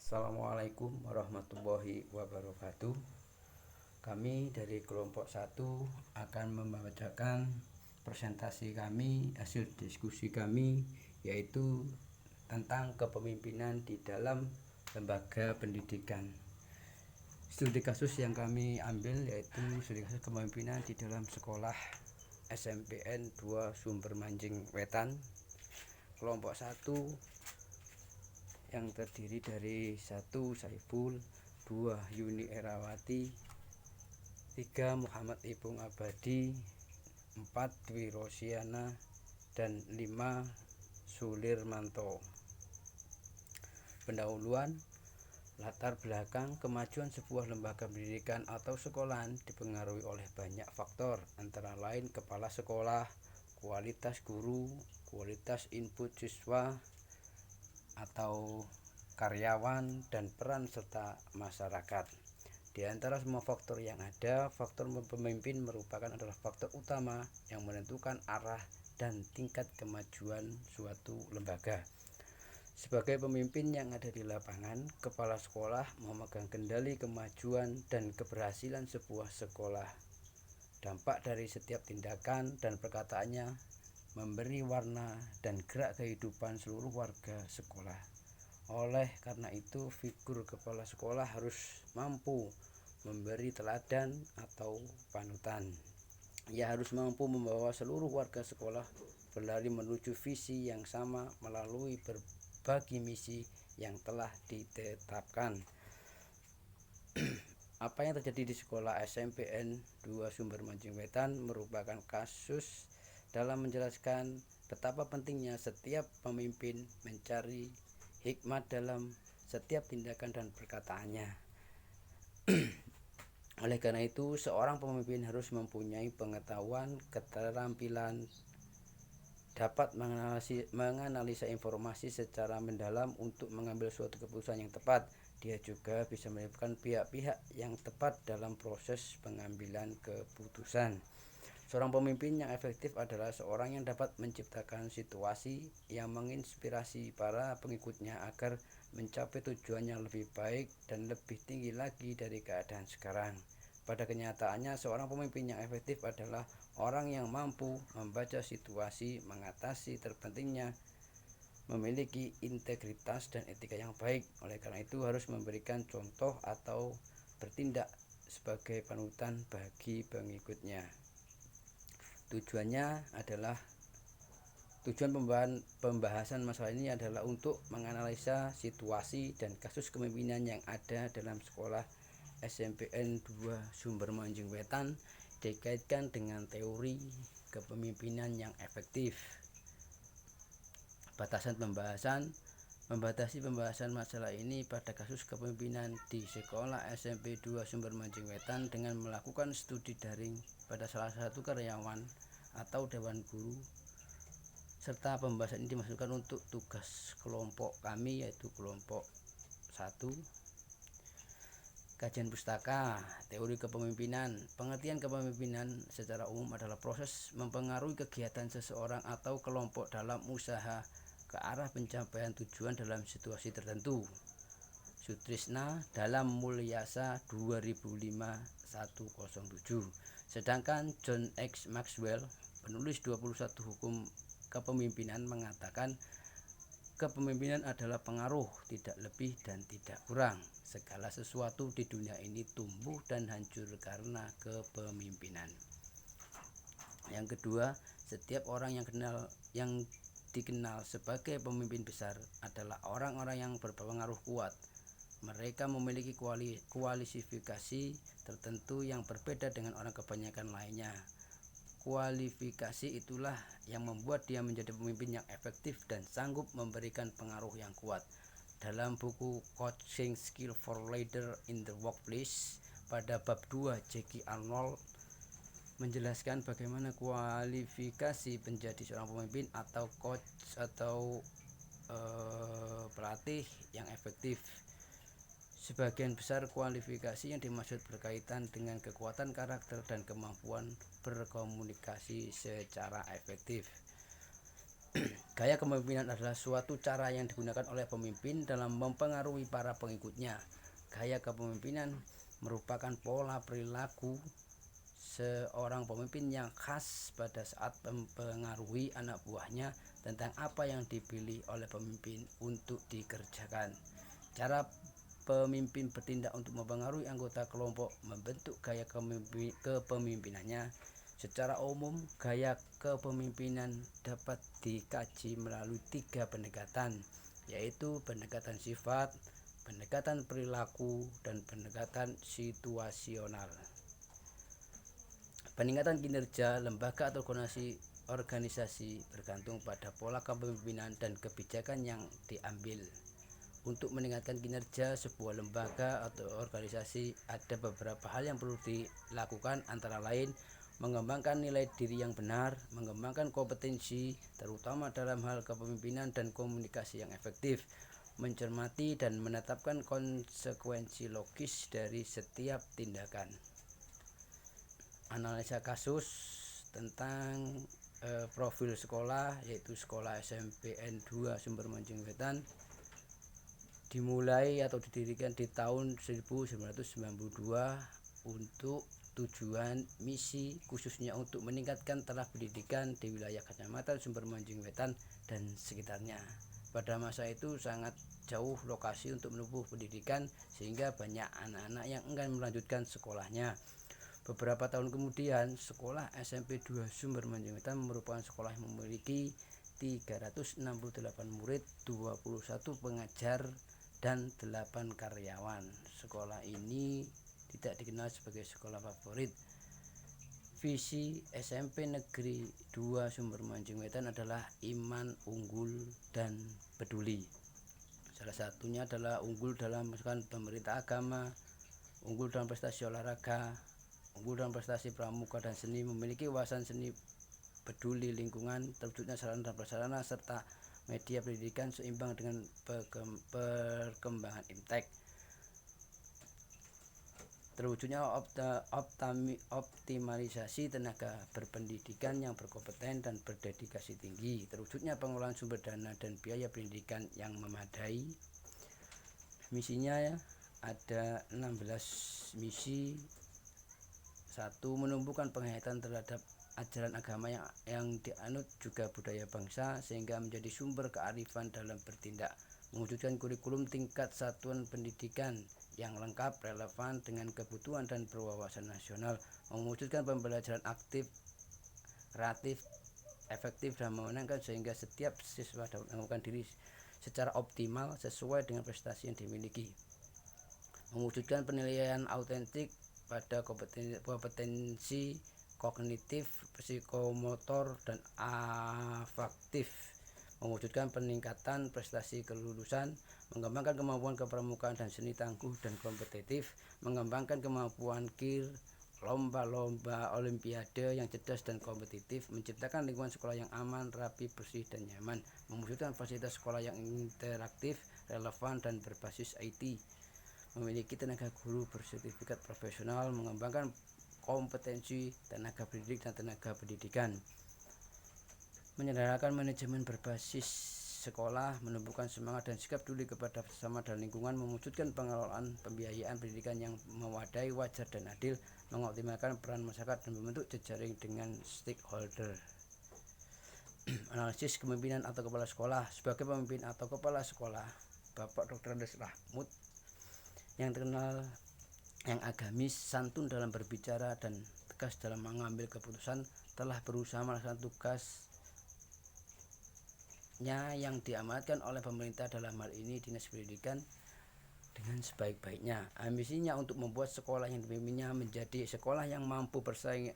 Assalamualaikum warahmatullahi wabarakatuh. Kami dari kelompok 1 akan membacakan presentasi kami, hasil diskusi kami, yaitu tentang kepemimpinan di dalam lembaga pendidikan. Studi kasus yang kami ambil yaitu studi kasus kepemimpinan di dalam sekolah SMPN 2 Sumber Manjing Wetan. Kelompok 1 yang terdiri dari 1 Saiful, 2 Yuni Erawati, 3 Muhammad Ipung Abadi, 4 Dwi Rosiana, dan 5 Sulirmanto. Pendahuluan. Latar belakang kemajuan sebuah lembaga pendidikan atau sekolahan dipengaruhi oleh banyak faktor, antara lain kepala sekolah, kualitas guru, kualitas input siswa atau karyawan, dan peran serta masyarakat. Di antara semua faktor yang ada, faktor pemimpin merupakan adalah faktor utama yang menentukan arah dan tingkat kemajuan suatu lembaga. Sebagai pemimpin yang ada di lapangan, kepala sekolah memegang kendali kemajuan dan keberhasilan sebuah sekolah. Dampak dari setiap tindakan dan perkataannya memberi warna dan gerak kehidupan seluruh warga sekolah. Oleh karena itu, figur kepala sekolah harus mampu memberi teladan atau panutan. Ia harus mampu membawa seluruh warga sekolah berlari menuju visi yang sama melalui berbagi misi yang telah ditetapkan. Apa yang terjadi di sekolah SMPN 2 Sumber Manjing Wetan merupakan kasus dalam menjelaskan betapa pentingnya setiap pemimpin mencari hikmat dalam setiap tindakan dan perkataannya. Oleh karena itu, seorang pemimpin harus mempunyai pengetahuan, keterampilan, dapat menganalisa informasi secara mendalam untuk mengambil suatu keputusan yang tepat. Dia juga bisa melibatkan pihak-pihak yang tepat dalam proses pengambilan keputusan. Seorang pemimpin yang efektif adalah seorang yang dapat menciptakan situasi yang menginspirasi para pengikutnya agar mencapai tujuan yang lebih baik dan lebih tinggi lagi dari keadaan sekarang. Pada kenyataannya, seorang pemimpin yang efektif adalah orang yang mampu membaca situasi, mengatasi terpentingnya, memiliki integritas dan etika yang baik. Oleh karena itu harus memberikan contoh atau bertindak sebagai panutan bagi pengikutnya. Tujuan pembahasan masalah ini adalah untuk menganalisa situasi dan kasus kepemimpinan yang ada dalam sekolah SMPN 2 Sumber Manjing Wetan dikaitkan dengan teori kepemimpinan yang efektif. Membatasi pembahasan masalah ini pada kasus kepemimpinan di sekolah SMP 2 Sumber Manjing Wetan dengan melakukan studi daring pada salah satu karyawan atau dewan guru, serta pembahasan ini dimasukkan untuk tugas kelompok kami, yaitu kelompok 1. Kajian pustaka, teori kepemimpinan. Pengertian kepemimpinan secara umum adalah proses mempengaruhi kegiatan seseorang atau kelompok dalam usaha ke arah pencapaian tujuan dalam situasi tertentu. Sutrisna dalam Mulyasa 2005-107. Sedangkan John X. Maxwell, penulis 21 Hukum Kepemimpinan, mengatakan kepemimpinan adalah pengaruh, tidak lebih dan tidak kurang. Segala sesuatu di dunia ini tumbuh dan hancur karena kepemimpinan. Yang kedua, setiap orang yang dikenal sebagai pemimpin besar adalah orang-orang yang berpengaruh kuat. Mereka memiliki kualifikasi tertentu yang berbeda dengan orang kebanyakan lainnya. Kualifikasi itulah yang membuat dia menjadi pemimpin yang efektif dan sanggup memberikan pengaruh yang kuat. Dalam buku Coaching Skill for Leader in the Workplace, pada bab 2, Jackie Arnold menjelaskan bagaimana kualifikasi menjadi seorang pemimpin atau coach atau pelatih yang efektif. Sebagian besar kualifikasi yang dimaksud berkaitan dengan kekuatan karakter dan kemampuan berkomunikasi secara efektif. Gaya kepemimpinan adalah suatu cara yang digunakan oleh pemimpin dalam mempengaruhi para pengikutnya. Gaya kepemimpinan merupakan pola perilaku seorang pemimpin yang khas pada saat mempengaruhi anak buahnya tentang apa yang dipilih oleh pemimpin untuk dikerjakan. Cara pemimpin bertindak untuk mempengaruhi anggota kelompok membentuk gaya kepemimpinannya. Secara umum, gaya kepemimpinan dapat dikaji melalui 3 pendekatan, yaitu pendekatan sifat, pendekatan perilaku, dan pendekatan situasional. Peningkatan kinerja lembaga atau organisasi bergantung pada pola kepemimpinan dan kebijakan yang diambil. Untuk meningkatkan kinerja sebuah lembaga atau organisasi, ada beberapa hal yang perlu dilakukan, antara lain mengembangkan nilai diri yang benar, mengembangkan kompetensi terutama dalam hal kepemimpinan dan komunikasi yang efektif, mencermati dan menetapkan konsekuensi logis dari setiap tindakan. Analisa kasus tentang profil sekolah, yaitu sekolah SMP N2 Sumber Mancing Wetan, dimulai atau didirikan di tahun 1992 untuk tujuan misi khususnya untuk meningkatkan taraf pendidikan di wilayah Kecamatan Sumber Mancing Wetan dan sekitarnya. Pada masa itu sangat jauh lokasi untuk menempuh pendidikan sehingga banyak anak-anak yang enggan melanjutkan sekolahnya. Beberapa tahun kemudian, sekolah SMP 2 Sumber Mancing Wetan merupakan sekolah yang memiliki 368 murid, 21 pengajar, dan 8 karyawan. Sekolah ini tidak dikenal sebagai sekolah favorit. Visi SMP Negeri 2 Sumber Mancing Wetan adalah iman, unggul, dan peduli. Salah satunya adalah unggul dalam pemerintah agama, unggul dalam prestasi olahraga, unggul dalam prestasi pramuka dan seni, memiliki wawasan seni, peduli lingkungan, terwujudnya sarana dan prasarana serta media pendidikan seimbang dengan perkembangan iptek, terwujudnya optimalisasi tenaga berpendidikan yang berkompeten dan berdedikasi tinggi, terwujudnya pengelolaan sumber dana dan biaya pendidikan yang memadai. Misinya ada 16 misi. 1. Menumbuhkan penghayatan terhadap ajaran agama yang dianut juga budaya bangsa sehingga menjadi sumber kearifan dalam bertindak. Mewujudkan kurikulum tingkat satuan pendidikan yang lengkap, relevan dengan kebutuhan dan berwawasan nasional. Mewujudkan pembelajaran aktif, kreatif, efektif dan menyenangkan sehingga setiap siswa dapat melakukan diri secara optimal sesuai dengan prestasi yang dimiliki. Mewujudkan penilaian autentik pada kompetensi kognitif, psikomotor, dan afektif. Mewujudkan peningkatan prestasi kelulusan, mengembangkan kemampuan kepramukaan dan seni tangguh dan kompetitif, mengembangkan kemampuan KIR, lomba-lomba olimpiade yang cerdas dan kompetitif, menciptakan lingkungan sekolah yang aman, rapi, bersih, dan nyaman, mewujudkan fasilitas sekolah yang interaktif, relevan, dan berbasis IT, memiliki tenaga guru bersertifikat profesional, mengembangkan kompetensi tenaga pendidik dan tenaga pendidikan, menyederhanakan manajemen berbasis sekolah, menumbuhkan semangat dan sikap peduli kepada sesama dan lingkungan, mewujudkan pengelolaan pembiayaan pendidikan yang memadai, wajar, dan adil, mengoptimalkan peran masyarakat dan membentuk jejaring dengan stakeholder. Analisis kepemimpinan atau kepala sekolah. Sebagai pemimpin atau kepala sekolah, Bapak Dr. Andes Rahmud yang terkenal yang agamis, santun dalam berbicara, dan tegas dalam mengambil keputusan, telah berusaha melaksanakan tugasnya yang diamanatkan oleh pemerintah, dalam hal ini Dinas Pendidikan, dengan sebaik-baiknya. Ambisinya untuk membuat sekolah yang dipimpinnya menjadi sekolah yang mampu bersaing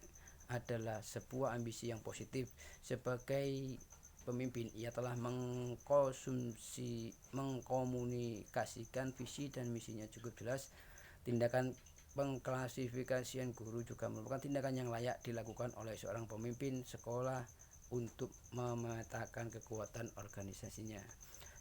adalah sebuah ambisi yang positif. Sebagai pemimpin, ia telah mengkomunikasikan visi dan misinya cukup jelas. Tindakan pengklasifikasian guru juga merupakan tindakan yang layak dilakukan oleh seorang pemimpin sekolah untuk memetakan kekuatan organisasinya.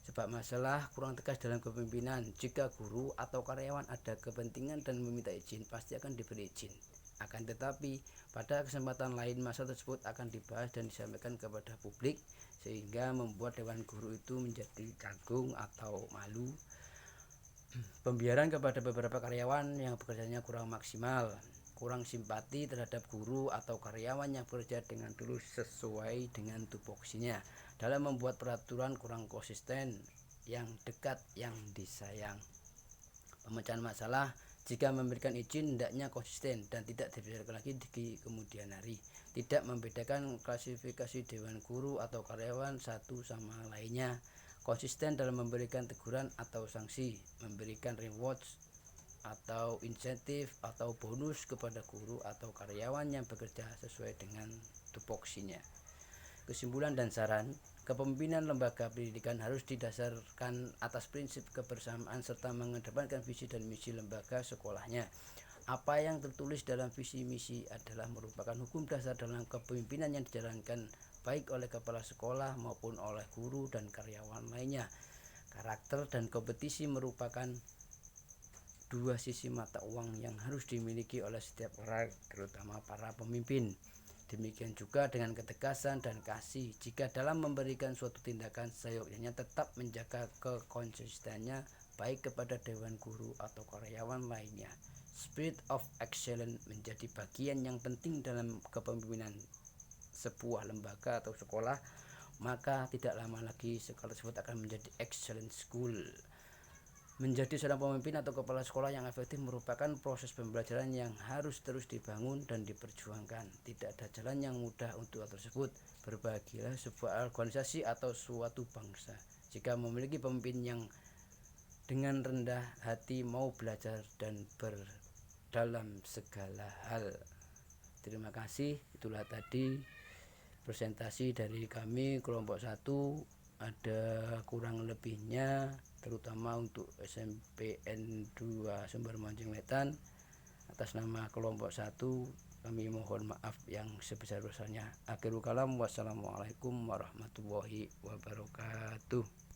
Sebab masalah kurang tegas dalam kepemimpinan, jika guru atau karyawan ada kepentingan dan meminta izin, pasti akan diberi izin. Akan tetapi, pada kesempatan lain masalah tersebut akan dibahas dan disampaikan kepada publik sehingga membuat dewan guru itu menjadi canggung atau malu. Pembiaran kepada beberapa karyawan yang bekerjanya kurang maksimal, kurang simpati terhadap guru atau karyawan yang bekerja dengan tulus sesuai dengan tupoksinya, dalam membuat peraturan kurang konsisten, yang dekat, yang disayang. Pemecahan masalah jika memberikan izin hendaknya konsisten dan tidak dibicarakan lagi di kemudian hari. Tidak membedakan klasifikasi dewan guru atau karyawan satu sama lainnya. Konsisten dalam memberikan teguran atau sanksi, memberikan rewards atau insentif atau bonus kepada guru atau karyawan yang bekerja sesuai dengan tupoksinya. Kesimpulan dan saran, kepemimpinan lembaga pendidikan harus didasarkan atas prinsip kebersamaan serta mengedepankan visi dan misi lembaga sekolahnya. Apa yang tertulis dalam visi misi adalah merupakan hukum dasar dalam kepemimpinan yang dijalankan baik oleh kepala sekolah maupun oleh guru dan karyawan lainnya. Karakter dan kompetisi merupakan dua sisi mata uang yang harus dimiliki oleh setiap orang, terutama para pemimpin. Demikian juga dengan ketegasan dan kasih. Jika dalam memberikan suatu tindakan, seyogyanya tetap menjaga kekonsistenannya baik kepada dewan guru atau karyawan lainnya. Spirit of excellence menjadi bagian yang penting dalam kepemimpinan sebuah lembaga atau sekolah, maka tidak lama lagi sekolah tersebut akan menjadi excellent school. Menjadi seorang pemimpin atau kepala sekolah yang efektif merupakan proses pembelajaran yang harus terus dibangun dan diperjuangkan. Tidak ada jalan yang mudah untuk hal tersebut. Berbahagialah sebuah organisasi atau suatu bangsa jika memiliki pemimpin yang dengan rendah hati mau belajar dan berdalam segala hal. Terima kasih. Itulah tadi presentasi dari kami kelompok 1. Ada kurang lebihnya terutama untuk SMPN 2 Sumber Mancing Wetan. Atas nama kelompok 1 kami mohon maaf yang sebesar-besarnya. Akhirul kalam, wassalamualaikum warahmatullahi wabarakatuh.